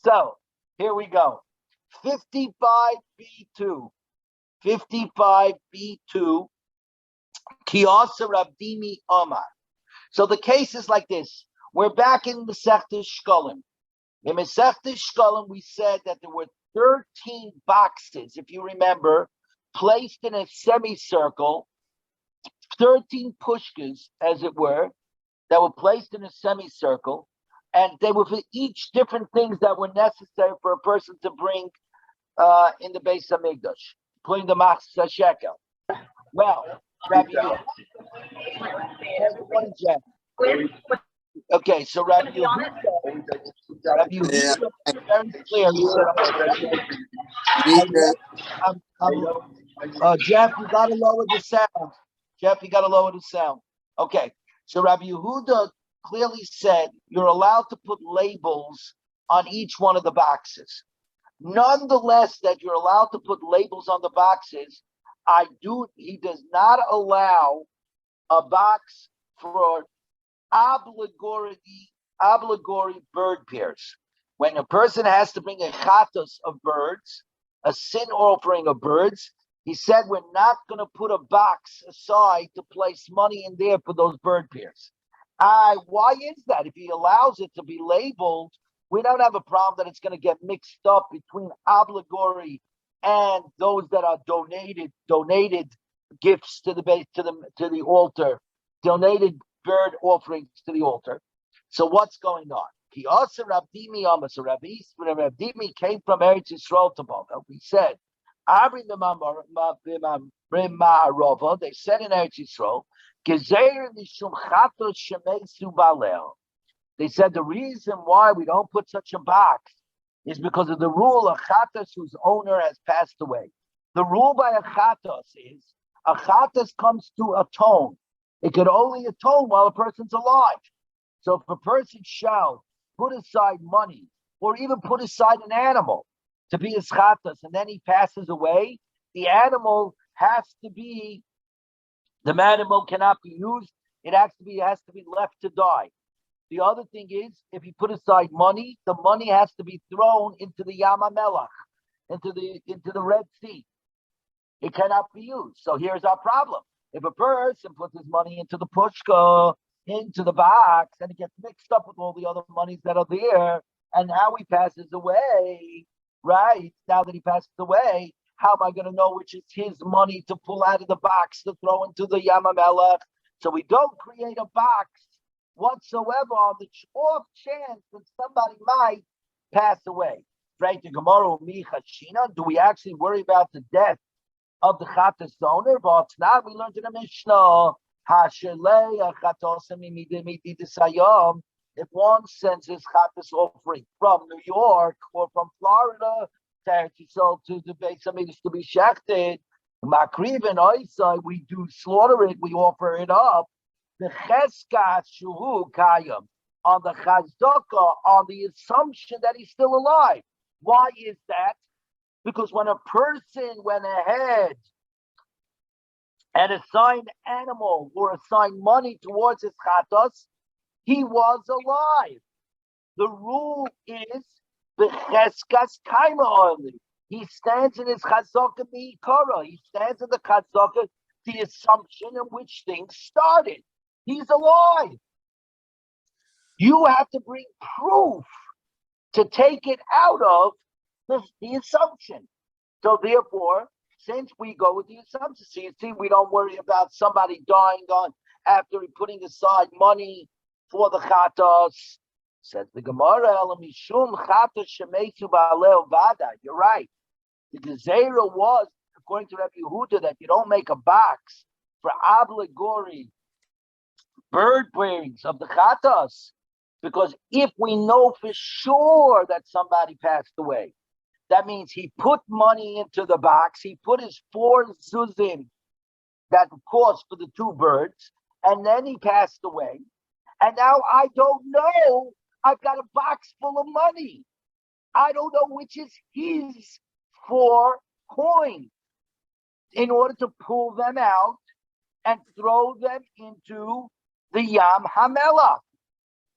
So here we go. 55B2. 55B2. Kiyasa Rabdimi Omar. So the case is like this. We're back in Masechta Shkolim. In Masechta Shkolim, we said that there were 13 boxes, if you remember, placed in a semicircle, 13 pushkas, as it were, that were placed in a semicircle, and they were for each different things that were necessary for a person to bring in the Beis Hamikdash, putting the Machzah Shekel. Well, Rabbi Yehuda, okay, so Rabbi Yehuda very clear. He said, Jeff, you got to lower the sound. Okay, so Rabbi Yehuda clearly said you're allowed to put labels on each one of the boxes. Nonetheless, that you're allowed to put labels on the boxes, he does not allow a box for obligatory bird pairs. When a person has to bring a chatos of birds, a sin offering of birds, he said we're not going to put a box aside to place money in there for those bird pairs. Why is that? If he allows it to be labeled, we don't have a problem that it's going to get mixed up between obligatory and those that are donated gifts to the altar, donated bird offerings to the altar. So what's going on? He also Rabdimi Amos. So Rabdimi came from Eretz Yisrael to Babel. We said, they said in Eretz Yisrael, they said the reason why we don't put such a box is because of the rule of chatos whose owner has passed away. The rule by a chatos is a chatos comes to atone. It can only atone while a person's alive. So if a person shall put aside money or even put aside an animal to be his chatos and then he passes away, the animal cannot be used. It has to be left to die. The other thing is, if he put aside money, the money has to be thrown into the Yam HaMelach, into the Red Sea. It cannot be used. So here's our problem. If a person puts his money into the pushka, into the box, and it gets mixed up with all the other monies that are there, and now he passes away, right? Now that he passes away, how am I going to know which is his money to pull out of the box to throw into the Yam HaMelach? So we don't create a box whatsoever on the off chance that somebody might pass away. Right? The Gemara, do we actually worry about the death of the chatos owner? But now we learned in the Mishnah, if one sends his chatos offering from New York or from Florida to the Beis Hamikdash to be shechted, we do slaughter it, we offer it up. The cheskas shuhu kayam on the chazaka, on the assumption that he's still alive. Why is that? Because when a person went ahead and assigned animal or assigned money towards his chatos, he was alive. The rule is the cheskas kaima only. He stands in his chazaka mi'ikara. He stands in the chazaka, the assumption in which things started. He's alive. You have to bring proof to take it out of the assumption. So therefore, since we go with the assumption, so you see, we don't worry about somebody dying on after putting aside money for the chatos. Says the Gemara, you're right. The gezerah was, according to Rabbi Yehuda, that you don't make a box for obligatory bird bearings of the chatos, because if we know for sure that somebody passed away, that means he put money into the box, he put his 4 zuzim that cost for the 2 birds, and then he passed away. And now I don't know, I've got a box full of money. I don't know which is his 4 coins in order to pull them out and throw them into the Yam HaMelach.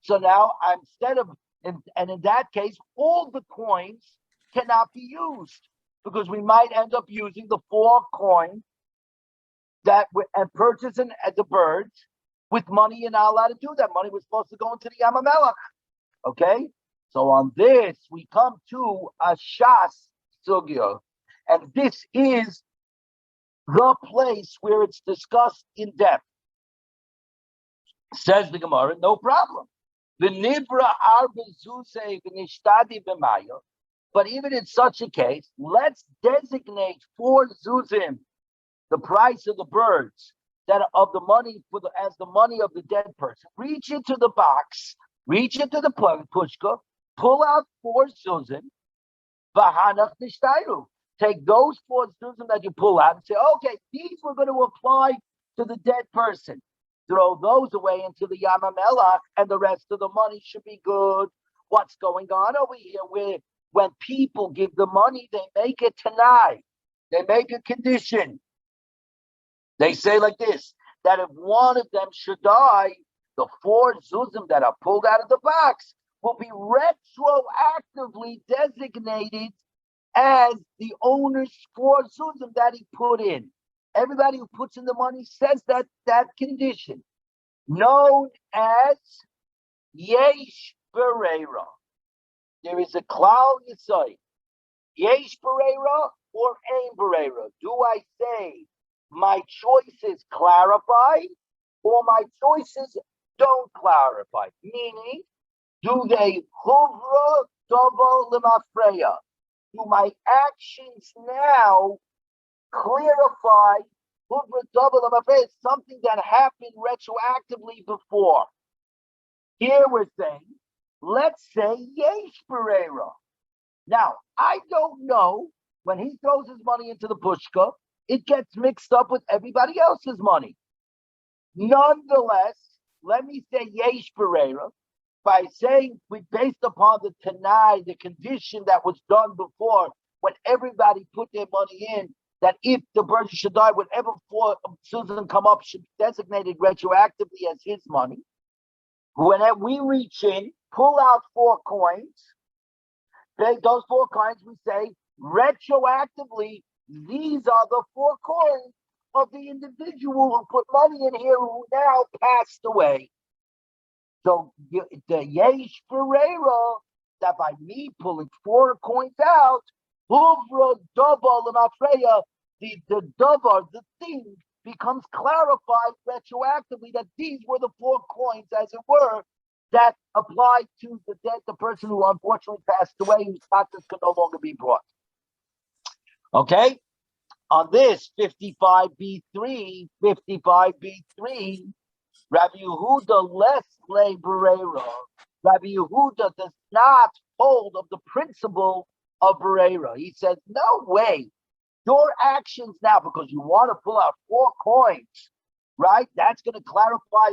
So now, instead of And in that case, all the coins cannot be used because we might end up using the 4 coins and purchasing the birds with money. You're not allowed to do that. Money was supposed to go into the Yam HaMelech. Okay? So on this, we come to a Shas Sugya. And this is the place where it's discussed in depth. Says the Gemara, no problem. The Nibra Arba Zuse V'nishtadi B'maya. But even in such a case, let's designate 4 Zuzim, the price of the birds, that of the money as the money of the dead person. Reach into the box, reach into the pushka, pull out 4 Zuzim, V'hanach Nishtayru. Take those 4 Zuzim that you pull out and say, okay, these we're going to apply to the dead person. Throw those away into the Yam HaMelech, and the rest of the money should be good. What's going on over here? When people give the money, they make it tonight. They make a condition. They say like this, that if one of them should die, the 4 Zuzim that are pulled out of the box will be retroactively designated as the owner's 4 Zuzim that he put in. Everybody who puts in the money says that condition, known as Yesh Bereira. There is a klal yisai, Yesh Bereira or Ein Bereira. Do I say my choices clarify or my choices don't clarify? Meaning, do they huvra double lemafreya? Do my actions now clarify huvra double lemafreya? Something that happened retroactively before. Here we're saying, let's say Yesh Pereira. Now, I don't know, when he throws his money into the pushka, it gets mixed up with everybody else's money. Nonetheless, let me say Yesh Pereira by saying, based upon the Tanai, the condition that was done before, when everybody put their money in, that if the person should die, whatever 4 Susan come up should be designated retroactively as his money. When we reach in, pull out 4 coins, those 4 coins, we say, retroactively, these are the 4 coins of the individual who put money in here who now passed away. So the Yesh Pereira, that by me pulling 4 coins out, Huvra Davar L'Mafreya, the davar, the thing, becomes clarified retroactively that these were the 4 coins, as it were, that applied to the person who unfortunately passed away, whose taxes could no longer be brought. Okay? On this 55b3, Rabbi Yehuda less le Bereira. Rabbi Yehuda does not hold of the principle of Bereira. He says, no way. Your actions now, because you want to pull out 4 coins, right? That's going to clarify,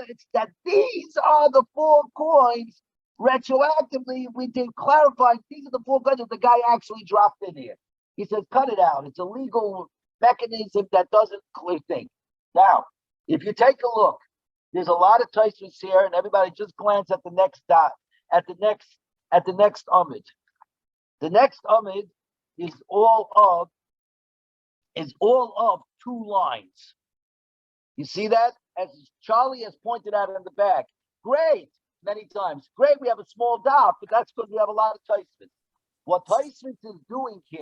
it's that these are the 4 coins. Retroactively, we did clarify, these are the 4 coins that the guy actually dropped in here. He says, cut it out. It's a legal mechanism that doesn't clear things. Now, if you take a look, there's a lot of Tosfos here, and everybody just glance at the next dot, at the next Amid. The next Amid is all of 2 lines. You see that? As Charlie has pointed out in the back. Great, many times. Great, we have a small dot, but that's because we have a lot of Tosfos. What Tosfos is doing here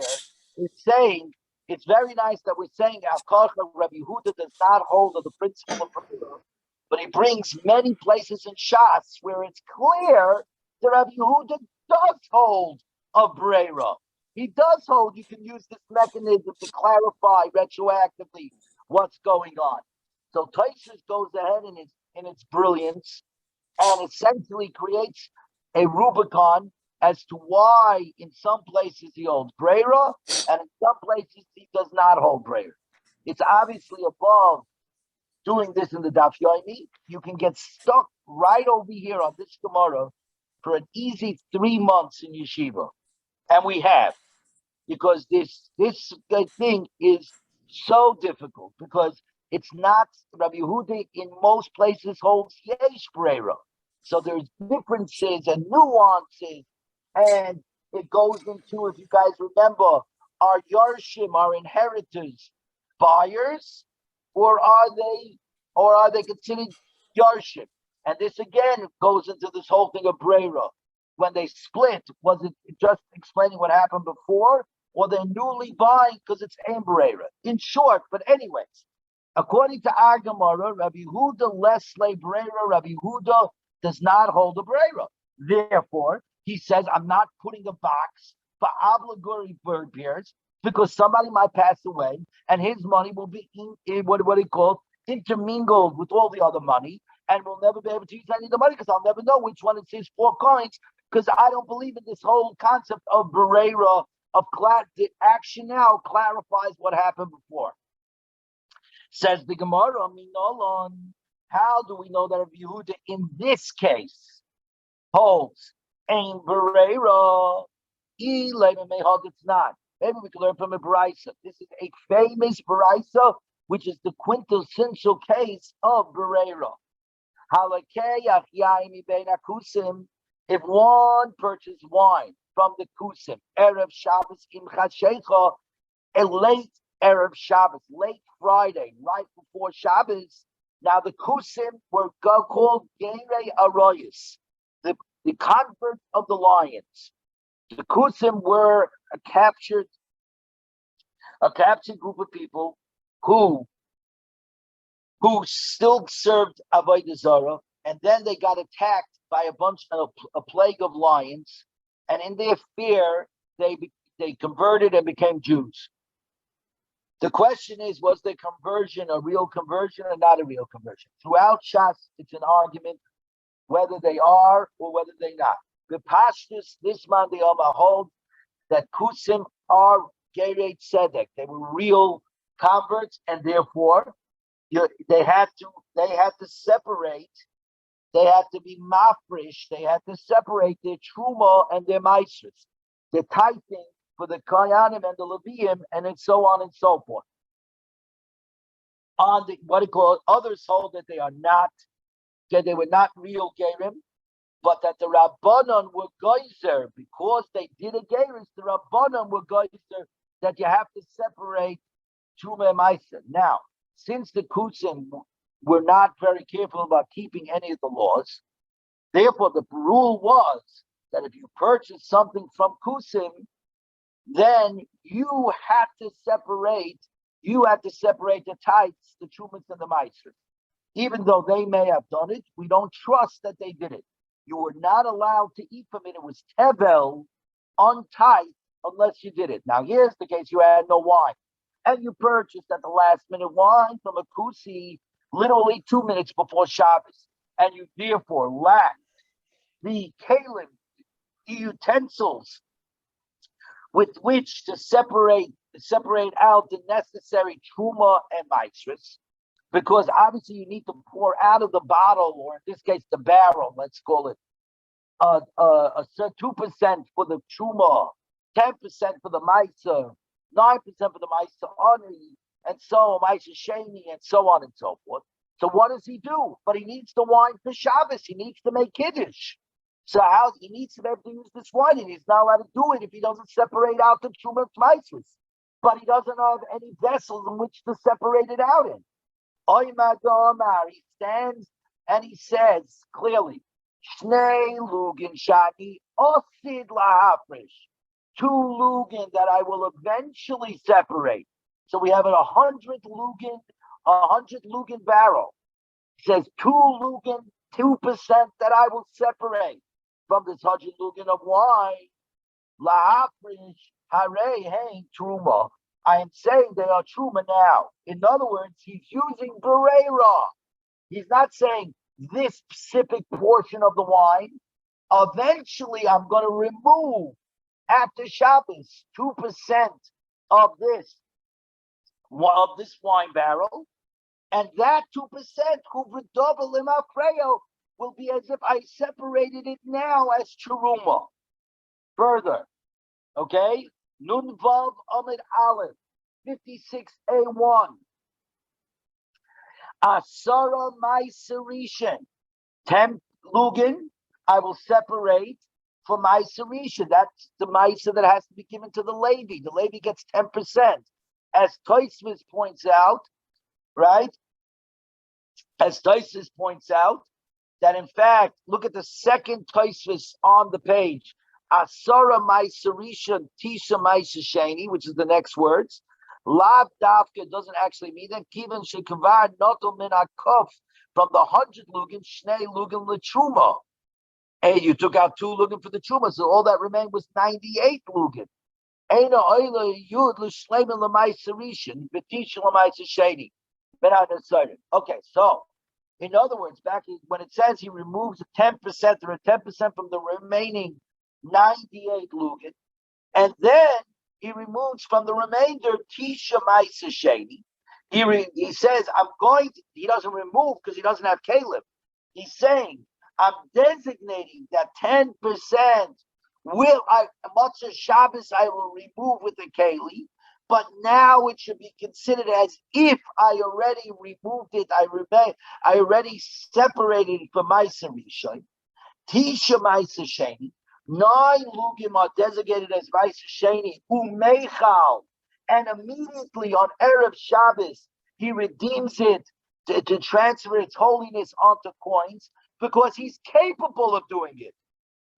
is saying, it's very nice that we're saying Rabbi Yehuda does not hold of the principle of Bereira, but he brings many places in Shas where it's clear that Rabbi Yehuda does hold of Bereira. He does hold you can use this mechanism to clarify retroactively what's going on. So Tosfos goes ahead in its brilliance and essentially creates a Rubicon as to why in some places he holds Bereira and in some places he does not hold Bereira. It's obviously above doing this in the Daf Yomi. You can get stuck right over here on this Gemara for an easy 3 months in yeshiva. And we have, because this thing is so difficult, because it's not, Rabbi Yehuda in most places holds Yesh Bereira. So there's differences and nuances, and it goes into, if you guys remember, are Yarshim, our inheritors, buyers, or are they considered Yarshim? And this again goes into this whole thing of Brera. When they split, was it just explaining what happened before, or they're newly buying because it's Ein Brera? In short, but anyways, according to our Gemara, Rabbi Yehuda less lay Brera, Rabbi Yehuda does not hold a Brera. Therefore, he says, I'm not putting a box for obligatory bird pairs because somebody might pass away and his money will be what he called intermingled with all the other money, and we'll never be able to use any of the money because I'll never know which one is his 4 coins, because I don't believe in this whole concept of Berera, of the action now clarifies what happened before. Says the Gemara, Minolon, how do we know that Rabbi Yehuda in this case holds Ein Berera? It's not. Maybe we can learn from a Baraisa. This is a famous Baraisa, which is the quintessential case of Berera. If one purchased wine from the Kusim, Erev Shabbos im Chashecha, a late Erev Shabbos, late Friday, right before Shabbos, now the Kusim were called Gerei Arroyos, the converts of the lions. The Kusim were a captured group of people who still served Avodah Zarah, and then they got attacked by a plague of lions, and in their fear, they converted and became Jews. The question is, was their conversion a real conversion or not a real conversion? Throughout Shas, it's an argument whether they are or whether they're not. The Pashtus, this man, the Yoma hold that Kusim are Gerei Tzedek. They were real converts, and therefore they had to separate. They had to be mafresh. They had to separate their truma and their maestros, the tithing for the Kohanim and the Leviim, and so on and so forth. On the others hold that they were not real gerim, but that the Rabbanon were geyser because they did a geirus. The Rabbanon were geyser that you have to separate truma and maestros. Now, since the Kusim were not very careful about keeping any of the laws, therefore the rule was that if you purchase something from Kusim, then you had to separate the tithes, the trumas, and the maestros. Even though they may have done it, we don't trust that they did it. You were not allowed to eat from it. It was tevel, untight, unless you did it. Now here's the case: you had no wine, and you purchased at the last minute wine from a kusi literally 2 minutes before Shabbos, and you therefore lacked the kalim, utensils, with which to separate out the necessary truma and maestros, because obviously you need to pour out of the bottle, or in this case the barrel, let's call it, 2% for the truma, 10% for the maestro, 9% for the maestro honey, and so maestro sheni, and so on and so forth. So what does he do? But he needs the wine for Shabbos. He needs to make kiddush. So how he needs to be able to use this wine, and he's not allowed to do it if he doesn't separate out the truma maestros. But he doesn't have any vessels in which to separate it out in. He stands and he says clearly, Shnei lugin shani osid lahafresh, 2 lugin that I will eventually separate. So we have 100 lugin barrel. It says 2 lugin, 2% that I will separate from this 100 lugin of wine. Lahafresh harei hein truma. I am saying they are truma now. In other words, he's using berera. He's not saying this specific portion of the wine. Eventually, I'm going to remove after Shabbos 2% of this wine barrel, and that 2% will be as if I separated it now as cheruma. Further, okay. Nun Vav Amid Aleph, 56A1. Asara Maiserishan, 10 Lugin, I will separate for Maisa Risha. That's the Maisa that has to be given to the Levi. The Levi gets 10%. As Tosfos points out, right? As Tosfos points out, that in fact, look at the second Tosfos on the page. Asara Maisa Risha, Tisha Maisa Sheni, which is the next words. Lav Davka doesn't actually mean that. Kivan Shekavar Noto Min Akov, from the 100 Lugin, Shnei Lugin L'Truma. Hey, you took out 2 Lugin for the Truma, so all that remained was 98 Lugin. Eina Oila Yud L'Shleimin L'Maisa Rishin, V'Tisha L'Maisa Sheni. Okay, so in other words, back when it says he removes 10% or 10% from the remaining 98 Lugin, and then he removes from the remainder Tisha Maisa Sheni. He says, he doesn't remove because he doesn't have Caleb. He's saying, I'm designating that 10% Matzah Shabbos I will remove with the Keli, but now it should be considered as if I already removed it, I already separated it from Maisa Rishon. Tisha Maisa Sheni. 9 Lugim are designated as Maisa Sheni, Umeichal, and immediately on Erev Shabbos, he redeems it to transfer its holiness onto coins because he's capable of doing it.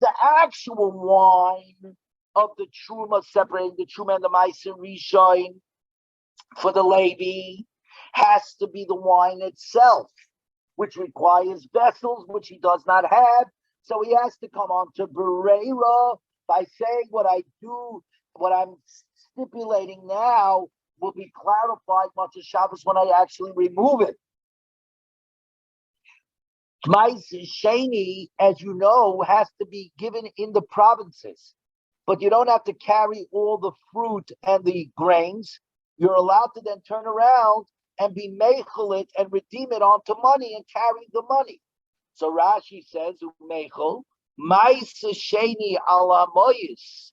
The actual wine of the Truma, separating the Truma and the Maisa Rishon for the Levi, has to be the wine itself, which requires vessels, which he does not have. So he has to come on to Bereira by saying what I'm stipulating now will be clarified Matzah Shabbos when I actually remove it. Maisa Sheni, as you know, has to be given in the provinces, but you don't have to carry all the fruit and the grains. You're allowed to then turn around and be meichel it and redeem it onto money and carry the money. So Rashi says, "Meichel Maisa Sheni ala moyis."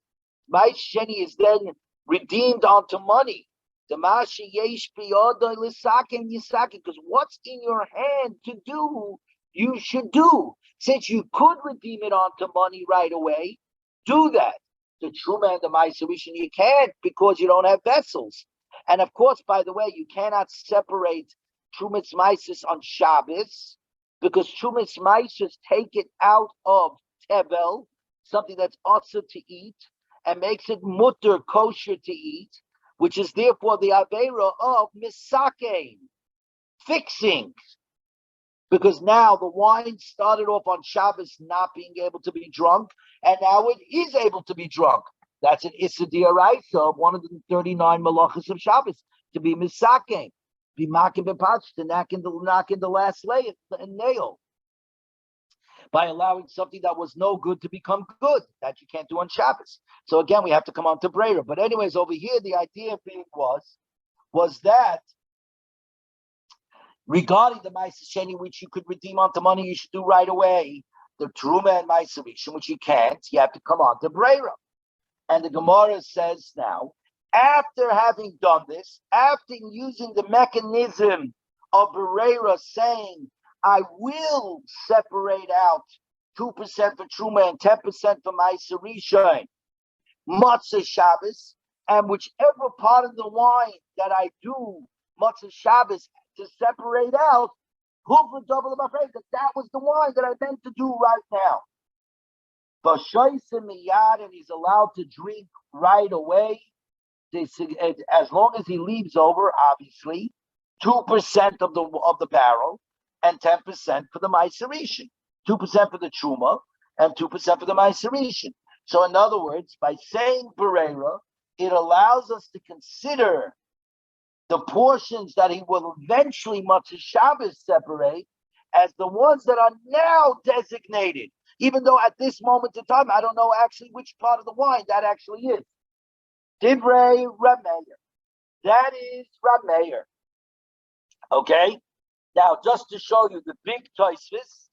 Maisa Sheni is then redeemed onto money. The Mashi yesh biyodai lisaken yisaken, because what's in your hand to do, you should do. Since you could redeem it onto money right away, do that. The Truma and the Maisa Rishon you can't because you don't have vessels. And of course, by the way, you cannot separate Trumas Maisis on Shabbos, because Trumas Maisis take it out of Tebel, something that's also to eat, and makes it mutter, kosher to eat, which is therefore the Aveira of Misake, fixing. Because now the wine started off on Shabbos not being able to be drunk, and now it is able to be drunk. That's an Issa D'Oraisa of one of the 39 Malachas of Shabbos, to be Misake, be Makim B'Patch, to knock in the last nail, by allowing something that was no good to become good, that you can't do on Shabbos. So again, we have to come on to Breira. But anyways, over here, the idea being was that regarding the Maisa Sheni, which you could redeem onto money, you should do right away. The Truma and Maisa Rishon, which you can't, you have to come on to Breira. And the Gemara says now, after having done this, after using the mechanism of Breira saying, I will separate out 2% for Truma and 10% for Maisa Rishon, Matzah Shabbos, and whichever part of the wine that I do Matzah Shabbos to separate out, that was the wine that I meant to do right now. And he's allowed to drink right away, as long as he leaves over, obviously, 2% of the barrel and 10% for the Maisa Rishon, 2% for the Truma and 2% for the Maisa Rishon. So in other words, by saying Bereira, it allows us to consider the portions that he will eventually Matzah Shabbos separate as the ones that are now designated, even though at this moment in time, I don't know actually which part of the wine that actually is. Divrei Rameir. That is Rameir. Okay? Now, just to show you the big Tosfos,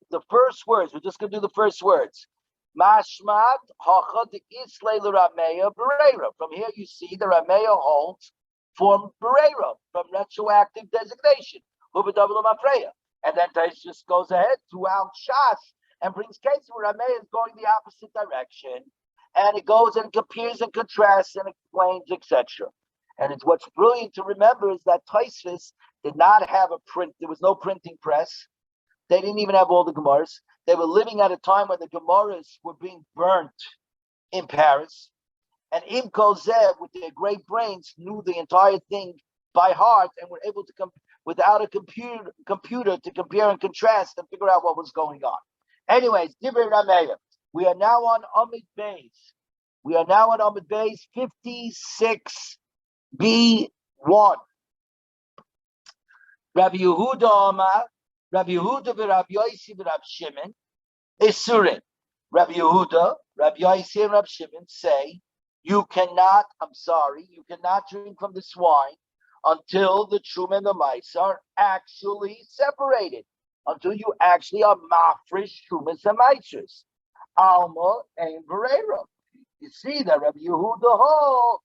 the first words, we're just going to do the first words. Mashmat hachad islay l'Rameir Bereira. From here you see the Rameir holds from Bereira, from retroactive designation. And then Tais just goes ahead throughout Shas and brings cases where Rameh is going the opposite direction. And it goes and compares and contrasts and explains, etc. And it's what's brilliant to remember is that Tosfos did not have a print. There was no printing press. They didn't even have all the Gemaras. They were living at a time when the Gemaras were being burnt in Paris. And Im Kozev, with their great brains, knew the entire thing by heart and were able to come without a computer to compare and contrast and figure out what was going on. Anyways, Divrei Rameya. We are now on Amid Beis. 56b1. Rabbi Yehuda Amar, Rabbi Yehuda v'Rabbi Yosi v'Rabbi Shimon, Isurin. Rabbi Yehuda, Rabbi Yosi, and Rabbi Shimon say, you cannot drink from this wine until the Truma and the Mice are actually separated, until you actually are mafresh Trumas and Mices. Alma and Barera. You see that Rabbi Yehuda holds,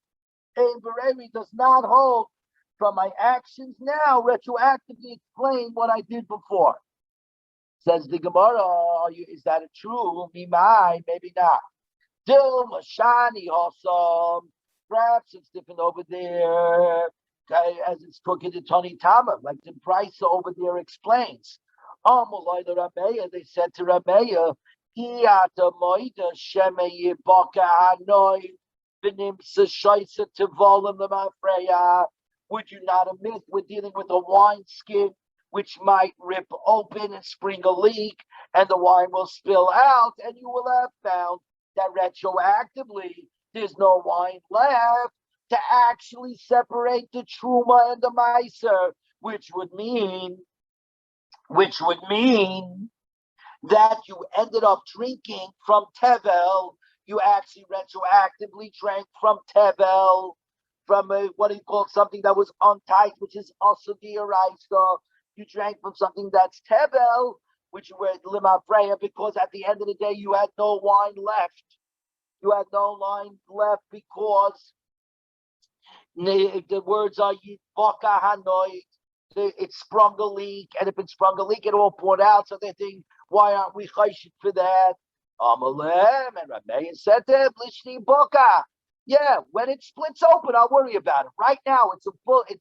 and Barera does not hold from my actions now retroactively explain what I did before. Says the Gemara, is that a true? Maybe not. Dil Mashani also. Perhaps it's different over there, as it's talking to Tony Tama, like the Price over there explains. They said to Rameya, would you not admit we're dealing with a wine skin which might rip open and spring a leak, and the wine will spill out, and you will have found that retroactively there's no wine left to actually separate the truma and the meiser, which would mean that you ended up drinking from Tevel. You actually retroactively drank from Tevel, from something that was untight, which is also the Araisa. You drank from something that's Tevel, which were Limafreya, because at the end of the day you had no wine left. You had no wine left because the words are Yitboka Hanoi. It sprung a leak, and if it sprung a leak, it all poured out. So they think, why aren't we chayshit for that? Amalem and Rameya said to him, Lishni Boka. Yeah, when it splits open, I'll worry about it. Right now, it's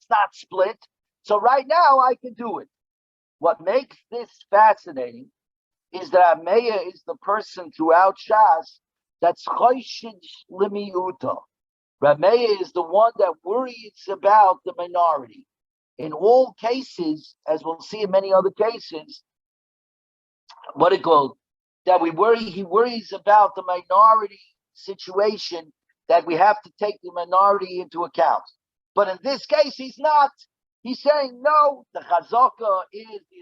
not split. So right now, I can do it. What makes this fascinating is that Rameya is the person throughout Shas that's chayshit limiuta. Rameya is the one that worries about the minority. In all cases, as we'll see in many other cases, he worries about the minority situation, that we have to take the minority into account. But in this case, he's not. He's saying, no, the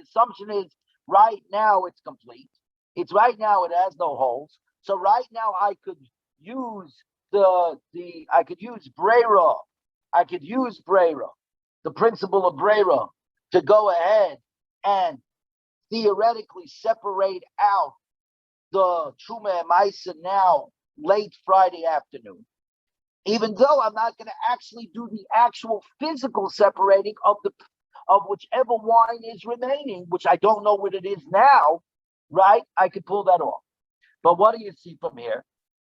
assumption is right now it's complete. It's right now it has no holes. So right now I could use Brera. I could use Brera, the principle of Brera, to go ahead and theoretically separate out the Truma and Maisa now late Friday afternoon, even though I'm not going to actually do the actual physical separating of whichever wine is remaining, which I don't know what it is now, right? I could pull that off. But what do you see from here?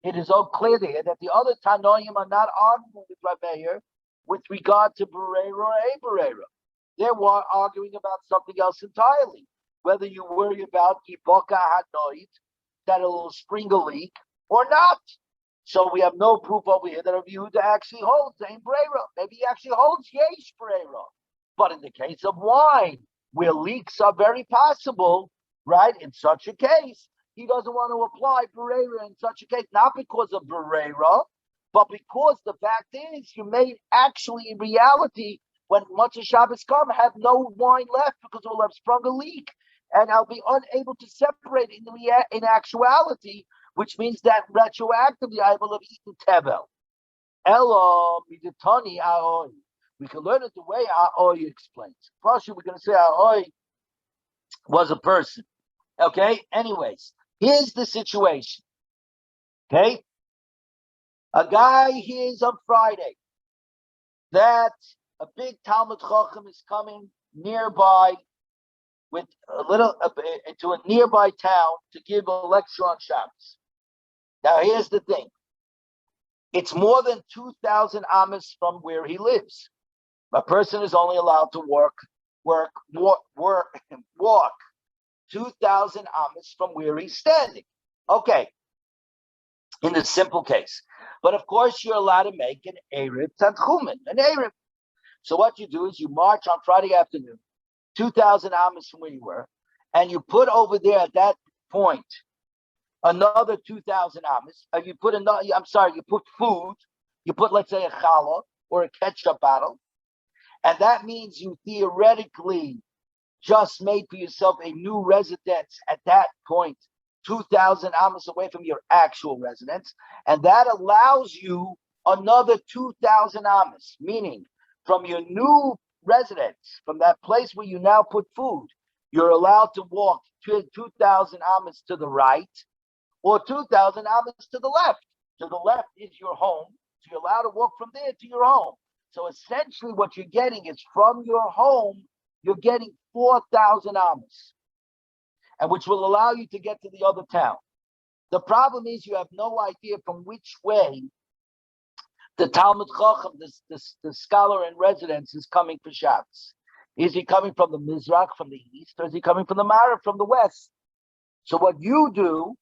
It is all clear there that the other Tanoim are not arguing with Rameir with regard to Berera or A Berera. They're arguing about something else entirely. Whether you worry about Iboka Hanoit, that it'll spring a leak, or not. So we have no proof over here that Rabbi Yehuda actually holds Ein Brera. Maybe he actually holds Yesh Brera. But in the case of wine, where leaks are very possible, right? In such a case, he doesn't want to apply Brera in such a case, not because of Brera, but because the fact is you may actually, in reality, when Motzei Shabbos come, have no wine left because it will have sprung a leak, and I'll be unable to separate in actuality, which means that retroactively I will have eaten tevel. Elo midatani aoi. We can learn it the way Aoi explains. First, we're going to say Aoi was a person. Okay. Anyways, here's the situation. Okay, a guy hears on Friday that a big Talmud Chacham is coming nearby with a little to a nearby town to give a lecture on Shabbos. Now, here's the thing: it's more than 2,000 amas from where he lives. A person is only allowed to walk 2,000 amas from where he's standing. Okay, in the simple case. But of course, you're allowed to make an Erev Tanchumen, an Erev. So what you do is you march on Friday afternoon, 2,000 amas from where you were, and you put over there at that point another 2,000 amas. You put another. You put food. You put, let's say, a challah or a ketchup bottle, and that means you theoretically just made for yourself a new residence at that point, 2,000 amas away from your actual residence, and that allows you another 2,000 amas, meaning from your new residence, from that place where you now put food, you're allowed to walk 2,000 amas to the right or 2,000 amas to the left. To the left is your home, so you're allowed to walk from there to your home. So essentially what you're getting is from your home, you're getting 4,000 amas, and which will allow you to get to the other town. The problem is you have no idea from which way the Talmud Chacham, the scholar in residence, is coming for Shabbos. Is he coming from the Mizrach, from the east, or is he coming from the Ma'ariv, from the west? So what you do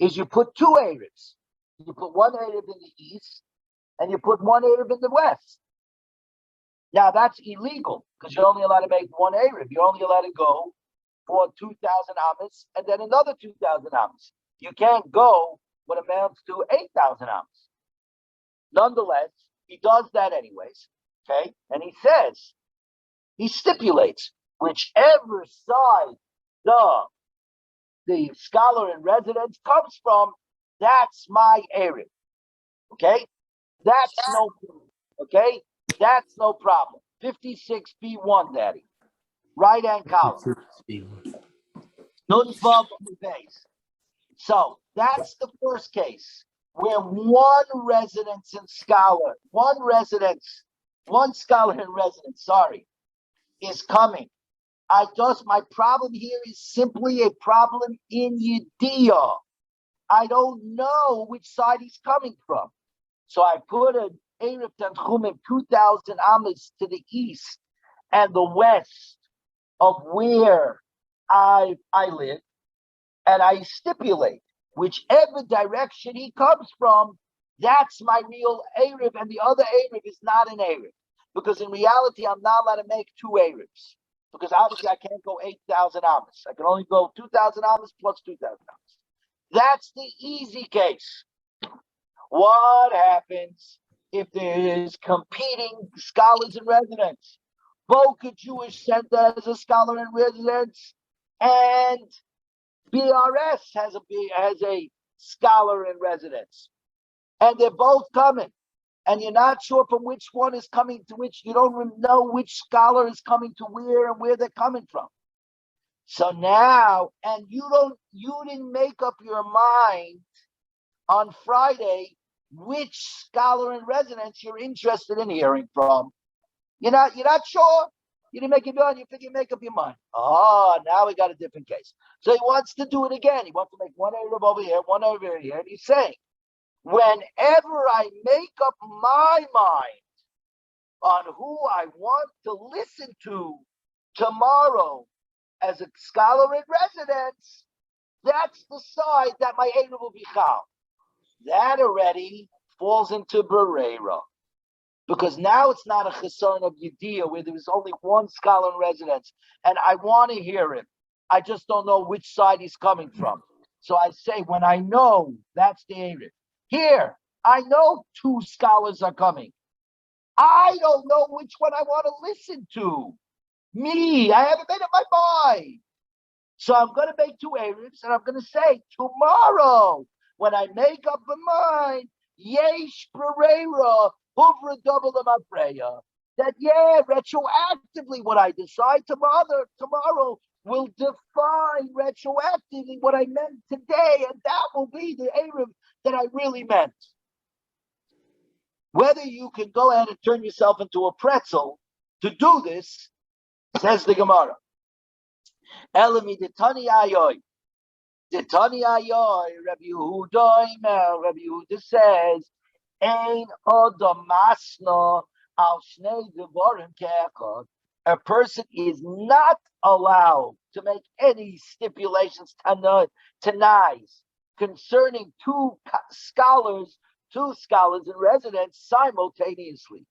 is you put two Erevs. You put one Erev in the east, and you put one Erev in the west. Now that's illegal, because you're only allowed to make one Erev. You're only allowed to go for 2,000 amas, and then another 2,000 amas. You can't go what amounts to 8,000 amas. Nonetheless, he does that anyways, okay? And he stipulates, whichever side the scholar in residence comes from, that's my area, okay? That's no problem, okay? That's no problem. 56B1, Daddy. Right-hand column. Nun-vav base. So that's the first case where one scholar in residence, is coming. My problem here is simply a problem in Yediyah. I don't know which side he's coming from. So I put an Erev Tanchumim 2,000 amas to the east and the west of where I live, and I stipulate whichever direction he comes from, that's my real Erev, and the other Erev is not an Erev. Because in reality, I'm not allowed to make two Erevs. Because obviously I can't go 8,000 amas. I can only go 2,000 amas plus 2,000 amas. That's the easy case. What happens if there is competing scholars in residence? Boca Jewish Center has a scholar in residence, and BRS has a scholar in residence, and they're both coming, and you're not sure from which one is coming to which. You don't know which scholar is coming to where and where they're coming from. So now, and you didn't make up your mind on Friday which scholar in residence you're interested in hearing from. You're not sure. You didn't make it done. You figure you make up your mind. Oh, now we got a different case. So he wants to do it again. He wants to make one Erev over here, one over here. And he's saying, whenever I make up my mind on who I want to listen to tomorrow as a scholar in residence, that's the side that my Erev will be chal. That already falls into Berera. Because now it's not a chesaron of Yediyah where there is only one scholar in residence, and I want to hear him. I just don't know which side he's coming from. So I say, when I know, that's the Erev. Here, I know two scholars are coming. I don't know which one I want to listen to. Me, I haven't made up my mind. So I'm going to make two Erevs, and I'm going to say, tomorrow, when I make up my mind, Yesh Berera, Huvra double the Mafreya. That, retroactively, what I decide tomorrow will define retroactively what I meant today, and that will be the Erev that I really meant. Whether you can go ahead and turn yourself into a pretzel to do this, says the Gemara. Elami the Tani Ayoy. The Tani Ayoy, Rabbi Yehuda says, Ein Odom Masno al Shnei Devorim Ke'echad. A person is not allowed to make any stipulations, tanais, concerning two scholars in residence simultaneously.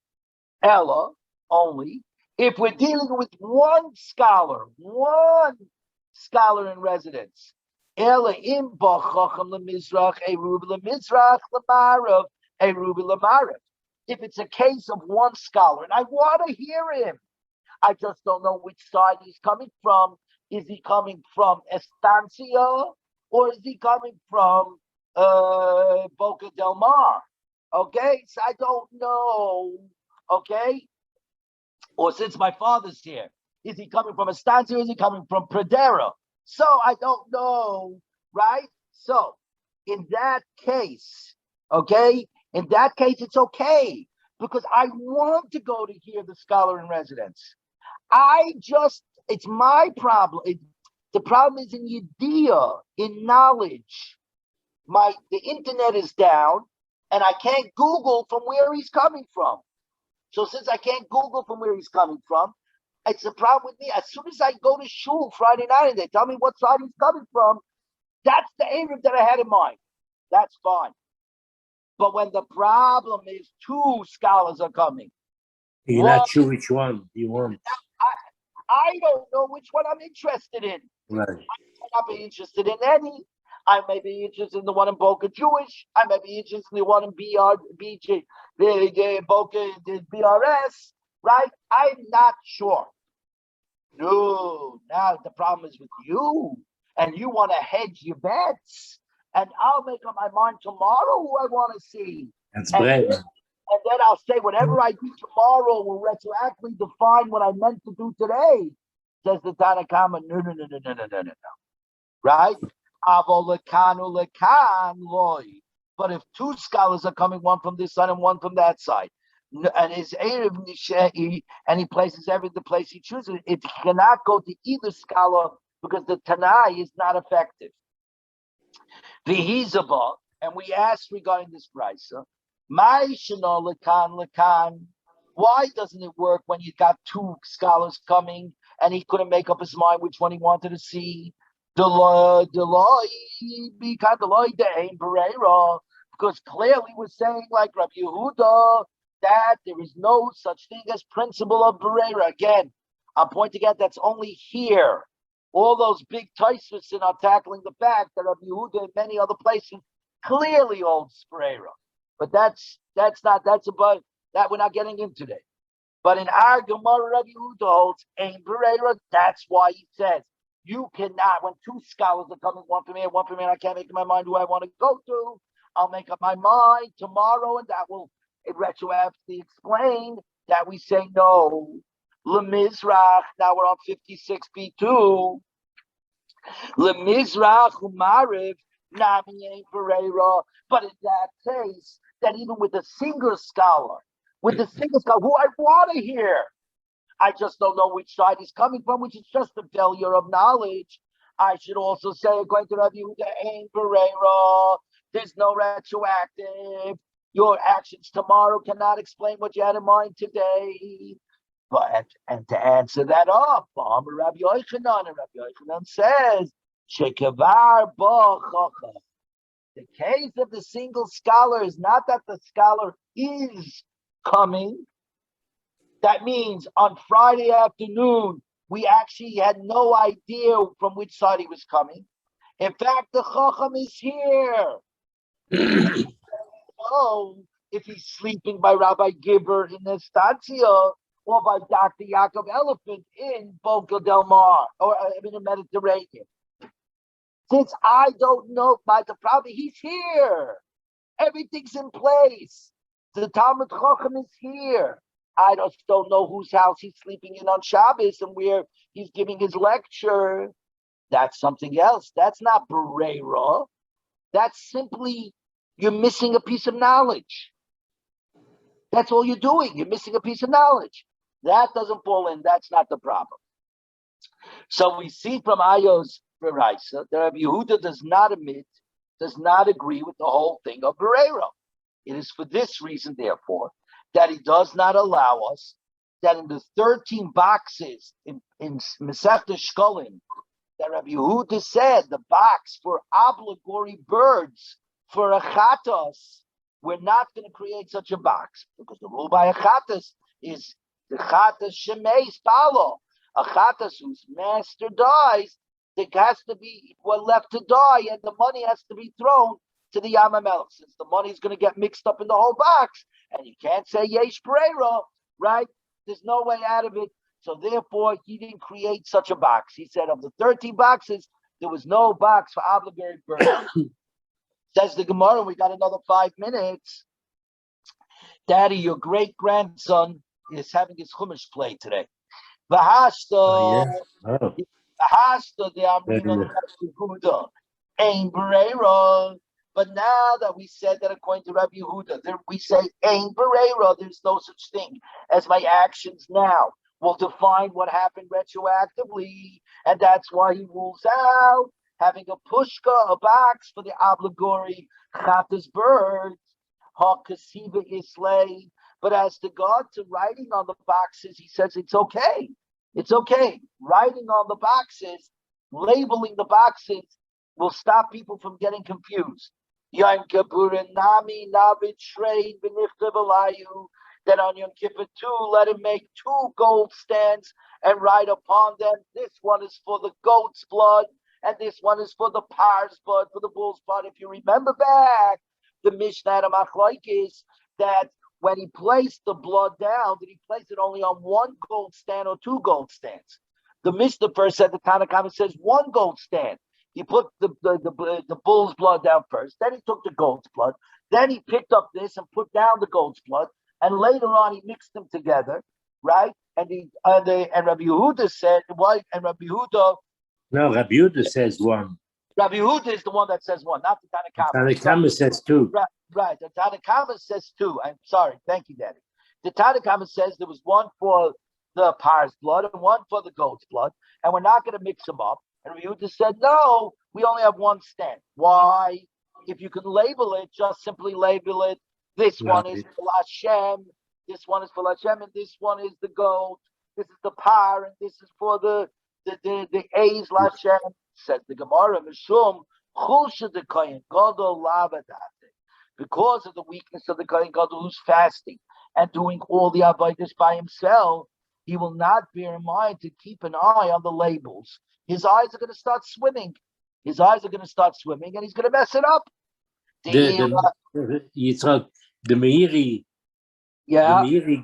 Ella, only if we're dealing with one scholar in residence. Ella im bachacham lemizrach, a rubi lemizrach, lemarav, a rubi lemarav. If it's a case of one scholar, and I want to hear him, I just don't know which side he's coming from. Is he coming from Estancia or is he coming from Boca del Mar? Okay, so I don't know. Okay, or since my father's here, is he coming from Estancia or is he coming from Pradera? So I don't know, right? So in that case, it's okay because I want to go to hear the scholar in residence. It's my problem. The problem is in idea, in knowledge. The internet is down and I can't Google from where he's coming from. So since I can't Google from where he's coming from, it's a problem with me. As soon as I go to shul Friday night and they tell me what side he's coming from, that's the aim that I had in mind. That's fine. But when the problem is two scholars are coming, you're not sure which one you want. I don't know which one I'm interested in. Right. I might not be interested in any. I may be interested in the one in Boca Jewish. I may be interested in the one in BJ, the Boca, the BRS, right? I'm not sure. No, now the problem is with you, and you want to hedge your bets, and I'll make up my mind tomorrow who I want to see. That's brave. And then I'll say whatever I do tomorrow will retroactively define what I meant to do today. Says the Tanakama, no. Right? But if two scholars are coming, one from this side and one from that side, and his and he places the place he chooses, it cannot go to either scholar because the Tanai is not effective. V'hizaba, and we asked regarding this brisa, why doesn't it work when you got two scholars coming and he couldn't make up his mind which one he wanted to see? Because clearly we're saying like Rabbi Yehuda that there is no such thing as principle of Bereira. Again, I'm pointing out that's only here. All those big Taisvus are tackling the fact that Rabbi Yehuda in many other places clearly holds Bereira. But that's about that we're not getting into today. But in our Gemara, Rabbi Yehuda holds Ein Bereira. That's why he says you cannot. When two scholars are coming, one from here, and I can't make up my mind who I want to go to. I'll make up my mind tomorrow, and that will retroactively explain that we say no. Lemizrach. Now we're on 56b2. Lemizrach u'mariv nami Ein Bereira. But in that case, that even with a single scholar, who I want to hear, I just don't know which side he's coming from, which is just a failure of knowledge. I should also say, according to Rabbi Yehuda, Ein Bereira, there's no retroactive. Your actions tomorrow cannot explain what you had in mind today. But and to answer that up, Rabbi Yochanan says, Shekavar ba'chacha. The case of the single scholar is not that the scholar is coming. That means on Friday afternoon, we actually had no idea from which side he was coming. In fact, the Chacham is here. Oh, if he's sleeping by Rabbi Gibber in Estancia or by Dr. Yaakov Elephant in Boca del Mar or in the Mediterranean. Since I don't know, the problem, he's here. Everything's in place. The Talmud Chacham is here. I just don't know whose house he's sleeping in on Shabbos and where he's giving his lecture. That's something else. That's not Bereira. That's simply you're missing a piece of knowledge. That's all you're doing. You're missing a piece of knowledge. That doesn't fall in. That's not the problem. So we see from Ayos Beraisa that Rabbi Yehuda does not agree with the whole thing of Berera. It is for this reason, therefore, that he does not allow us that in the 13 boxes in Masechta Shkolin that Rabbi Yehuda said the box for obligatory birds for a chatas, we're not going to create such a box because the rule by a chatas is the chatas shemeis palo. A chatas whose master dies, there has to be what left to die, and the money has to be thrown to the Yam HaMelech, since the money is going to get mixed up in the whole box, and you can't say yesh breira, right? There's no way out of it. So therefore, he didn't create such a box. He said of the 13 boxes, there was no box for obligatory birds. Says the Gemara, we got another 5 minutes. Daddy, your great grandson is having his chumash play today. V'hashta, V'hashta de Amrina Yehuda, Ein Bereira. But now that we said that according to Rabbi Yehuda, we say Ein Bereira, there's no such thing as my actions now will define what happened retroactively, and that's why he rules out having a pushka, a box for the obligatory chatas birds, ha-kasiva islay. But as to God to writing on the boxes, he says it's okay. It's okay. Writing on the boxes, labeling the boxes will stop people from getting confused. Yom Kippur and Nami Navid Shrei B'nichtav Alayu, that on Yom Kippur too, let him make 2 gold stands and write upon them. This one is for the goat's blood, and this one is for the par's blood, for the bull's blood. If you remember back, the Mishnah Machlaikis, that when he placed the blood down, did he place it only on 1 gold stand or 2 gold stands? The Mishnah first said, the Tanakhama says 1 gold stand. He put the bull's blood down first, then he took the goat's blood, then he picked up this and put down the goat's blood, and later on he mixed them together, right? And Rabbi Yehuda said, why? And Rabbi Yehuda. No, Rabbi Yehuda says 1. Rabbi Yehuda is the one that says 1, not the Tanakhama. Tanakhama says 2. Right. The Tanakhama says 2. I'm sorry. Thank you, Daddy. The Tanakhama says there was 1 for the par's blood and 1 for the goat's blood, and we're not going to mix them up. And Rabbi Yehuda said, no, we only have 1 stand. Why? If you can label it, just simply label it. This one is for Hashem, this one is for Hashem, and this one is the goat. This is the par, and this is for the A's Hashem. Says the Gemara, Mishum Chulsha de Kohen Gadol Lavadate. Because of the weakness of the Kohen Gadol who's fasting and doing all the avodas by himself, he will not bear in mind to keep an eye on the labels. His eyes are going to start swimming. And he's going to mess it up. The Meiri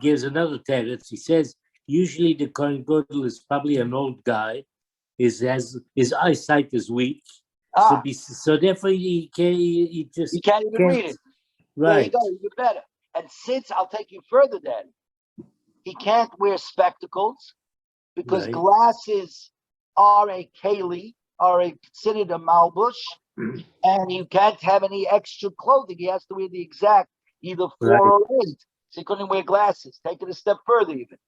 gives another teretz. He says usually the Kohen Gadol is probably an old guy. His eyesight is weak, so therefore he can't even read it. Right. There you go, even better. And since I'll take you further, then he can't wear spectacles because glasses are a keli, are considered a malbush, and you can't have any extra clothing. He has to wear the exact either 4 or 8. So he couldn't wear glasses. Take it a step further, even.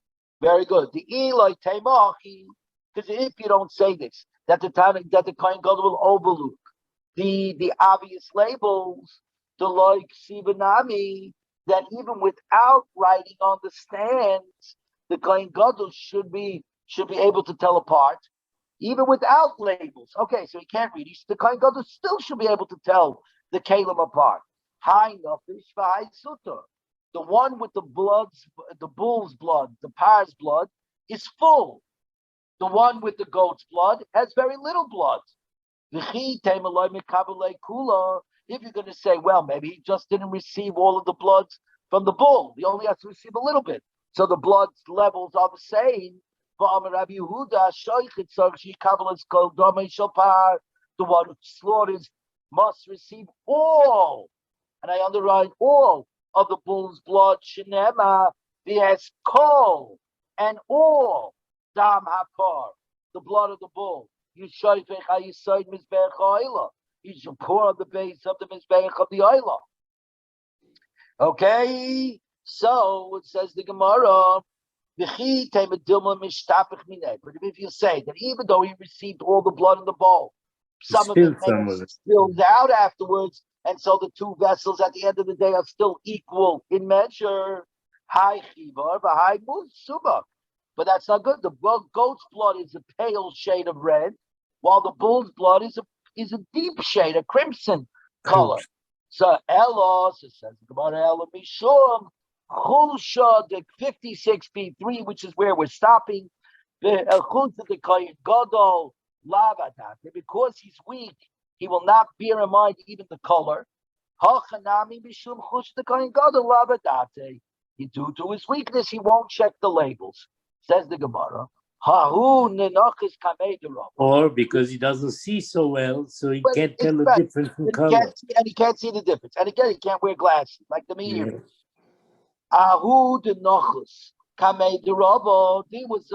Very good. The Eloi Taimachi. Because if you don't say this, that the Kohen Gadol will overlook the obvious labels, the like Sivanami, that even without writing on the stands, the Kohen Gadol should be able to tell apart, even without labels. Okay, so he can't read. The Kohen Gadol still should be able to tell the Kalim apart. High Nafish, high Sutta. The one with the bull's blood, the par's blood, is full. The one with the goat's blood has very little blood. If you're going to say, well, maybe he just didn't receive all of the blood from the bull. He only has to receive a little bit. So the blood levels are the same. The one who slaughters must receive all, and I underline all, of the bull's blood. Shenema, v'es kol, and all. Dam hapar, the blood of the bull. You should pour on the base of the mizbeach of the oila. Okay, so it says the Gemara, But if you say that even though he received all the blood in the bowl, some of it may have spilled out afterwards, and so the two vessels at the end of the day are still equal in measure. High chivar, high suba. But that's not good. The goat's blood is a pale shade of red, while the bull's blood is a deep shade, a crimson color. So Elos, it says about Elah Mishum, Chulsha, the 56b3, which is where we're stopping. Because he's weak, he will not bear in mind even the color. Due to his weakness, he won't check the labels. Says the Gemara. Or because he doesn't see so well, so he can't tell the difference in color. He can't see the difference. And again, he can't wear glasses like the meteor. Ahu de Nochus Kamei de Rabo. He was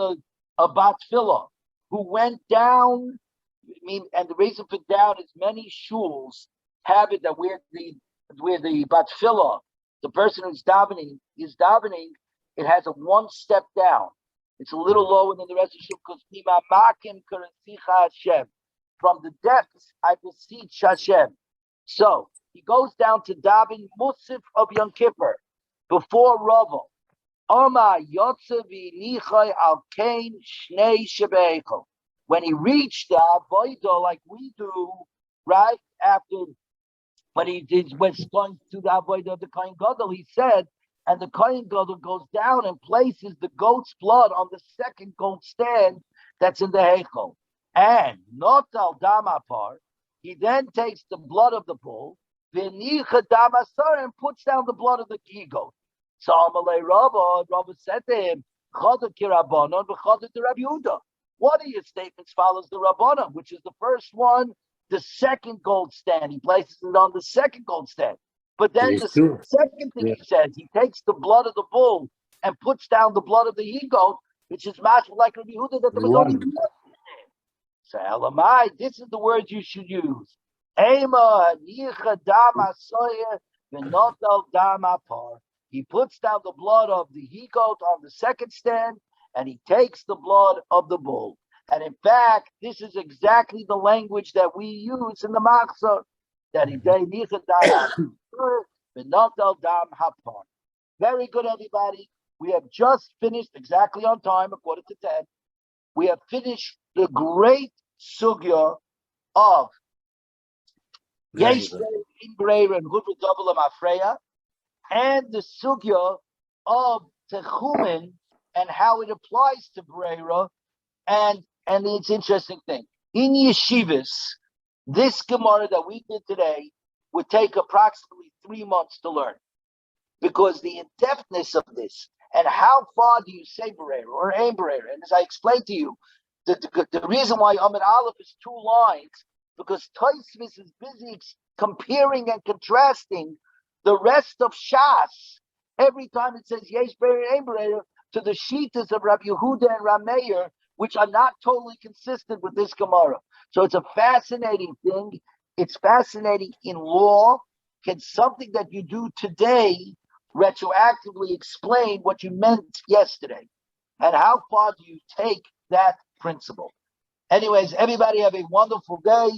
a bat fila who went down. And the reason for down is many shuls have it that where the bat fila, the person who's davening, it has a one step down. It's a little lower than the rest of the shul because from the depths I beseech Hashem. So he goes down to daven Musaf of Yom Kippur before Ravo. When he reached the Avodah like we do, right after when he was going to the Avodah of the Kohen Gadol, he said, and the Kohen Gadol goes down and places the goat's blood on the second goat stand that's in the Heichel. And not al damapar, he then takes the blood of the bull, v'nicha damasar, and puts down the blood of the he-goat. So Amalei Rabba said to him, Chada kirabanon v'chada de Rabbi Yehuda. One of your statements follows the Rabbanon, which is the first one, the second gold stand. He places it on the second gold stand. But then the second thing he says, he takes the blood of the bull and puts down the blood of the he-goat, which is much like Rabbi Yehuda, that there was only one. So Elamai, this is the word you should use. Ema nicha dama soya v'notal dama par. He puts down the blood of the he-goat on the second stand, and he takes the blood of the bull. And in fact, this is exactly the language that we use in the Machzor, that he nicha dama v'notal dam hapar. Very good, everybody. We have just finished exactly on time, according to 10. We have finished the great sugya of Yesh Ingreir and Hudra Double Afreya, and the sugya of Techumen and how it applies to Breira. And it's an interesting thing. In yeshivas, this Gemara that we did today would take approximately 3 months to learn, because the in-depthness of this and how far do you say Breira or aim Breira. And as I explained to you, the reason why Amid Aleph is 2 lines, because Tosfos is busy comparing and contrasting the rest of Shas every time it says Yesh Breira Aim Breira to the Shitas of Rabbi Yehuda and Rameir, which are not totally consistent with this Gemara. So it's a fascinating thing. It's fascinating in law. Can something that you do today retroactively explain what you meant yesterday? And how far do you take that principle? Anyways, everybody have a wonderful day.